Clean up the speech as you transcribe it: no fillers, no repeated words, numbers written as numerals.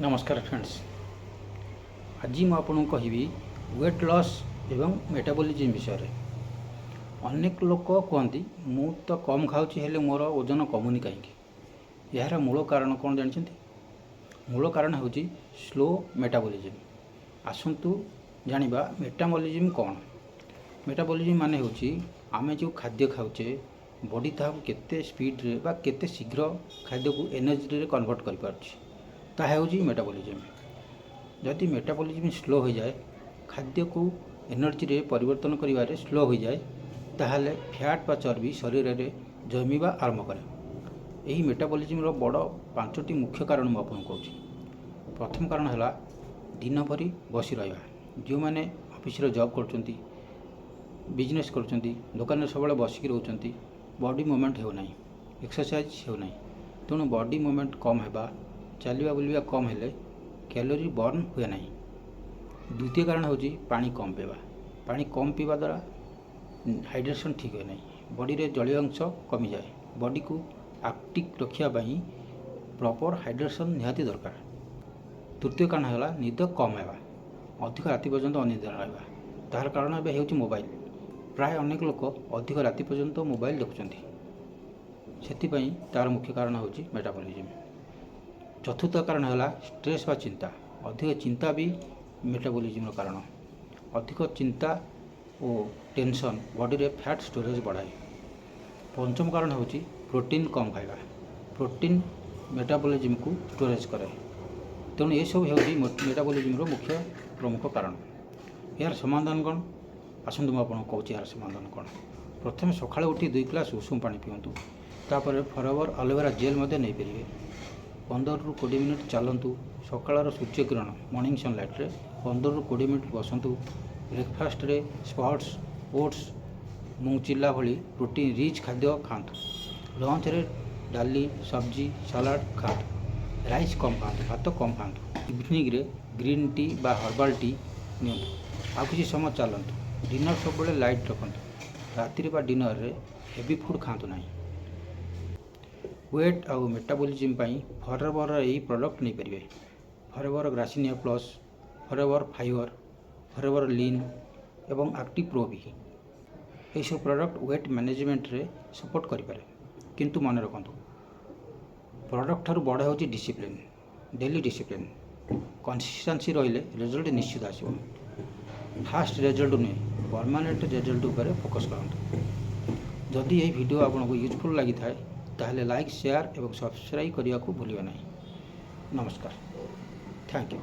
नमस्कार फ्रेंड्स। आज मुझे कहि वेट लॉस एवं मेटाबॉलिज्म विषय। अनेक लोक कहती मु तो कम खाऊँ मोर ओजन कमुनी कहीं। यार मूल कारण कौन जानते? मूल कारण हूँ स्लो मेटाबॉलिज्म। आसतु जानिबा मेटाबॉलिज्म कौन। मेटाबॉलिज्म माने हूँ आमे जो खाद्य खाऊचे बॉडी ताकू केते स्पीड रे बा केते शीघ्र खाद्य को एनर्जी रे कन्वर्ट कर पारछि ताहा हूँ मेटाबॉलिज्म। जदि मेटाबॉलिज्म स्लो हो जाए खाद्य को एनर्जी रे परिवर्तन करिवारे स्लो हो जाए ताहले फैट बा चर्बी शरीर रे जमीबा आरंभ करे। यही मेटाबॉलिज्म रो बड़ पांचटी मुख्य कारण मु आपन कहूँ। प्रथम कारण है दिन भरी बसी रहा। जो मैंने ऑफिस रे जॉब करचंती बिजनेस करचंती दुकान रे सब बसिक रोचंती बॉडी मूवमेंट हो नहीं एक्सरसाइज हो नहीं तेणु बॉडी मूवमेंट कम है चलवा बुलवा कम हेले कैलोरी बर्न हुए ना। द्वितीय कारण हूँ पानी कम पीवा। पानी कम पीवा द्वारा हाइड्रेशन ठीक हुए ना बॉडी रे जलीय अंश कमी जाए। बॉडी को एक्टिव रखापी प्रॉपर हाइड्रेशन निहाती दरकार। तृतीय कारण है निद कम है अधिक राति पर्यंत अनिद्रा रहा। तार कारण ए हूँ मोबाइल। प्राय अनेक लोक अधिक राति पर्यंत मोबाइल देखुं से तार मुख्य कारण हूँ मेटाबॉलिज्म। चतुर्थ कारण है स्ट्रेस व चिंता। अधिक चिंता भी मेटाबॉलिज्म कारण। अधिक चिंता और टेंशन बॉडी रे फैट स्टोरेज बढ़ाए। पंचम कारण हूँ प्रोटीन कम खाଇବା। प्रोटीन मेटाबॉलिज्म को स्टोरेज करे। तेणु ये सब हूँ मेटाबॉलिज्म मुख्य प्रमुख कारण। यार समाधान कौन? आसतु मुझे कहूँ यार समाधान कौन। प्रथम सकाଳେ उठी 2 ग्लास उषुम पानी पिंतु। तापर फॉरएवर एलोवेरा जेल नहीं पारे। 15 ରୁ 20 मिनिट चलतु। सकाळ सूर्य किरण मॉर्निंग सनलाइट रे 15 ରୁ 20 मिनिट बसतु। ब्रेकफास्ट रे स्पॉट्स ओट्स मूंगचिल्ला भली प्रोटीन रिच खाद्य खातु। लंच रे डाली सब्जी सलाड खातु। राइस कम खातु भात कम खातु। इवनिंग रे ग्रीन टी बा हर्बल टी नियंतु। आ किसी समय चलतु। डिनर सब लाइट रखु। राति बा डिनर रे हेवी फूड खातु नहीं। वेट आउ मेटाबॉलिज्म पाई फॉरएवर यही प्रोडक्ट नहीं पारे। Forever garcinia plus Forever fiber Forever lean एवं एक्टिव प्रो भी यही सब प्रोडक्ट वेट मैनेजमेंट रे सपोर्ट करें। किंतु मन रखु प्रोडक्ट ठार बड़ा हूँ डिसिप्लिन। डेली डिसिप्लिन कंसिस्टेंसी रहिले रिजल्ट निश्चित आसो। फास्ट रिजल्ट नुहे परमानेंट रिजल्ट उपर फोकस करते। जदि यही वीडियो आपको यूजफुल लगी था ताहले लाइक शेयर एवं सब्सक्राइब करने को भूलिए नहीं। नमस्कार। Thank you.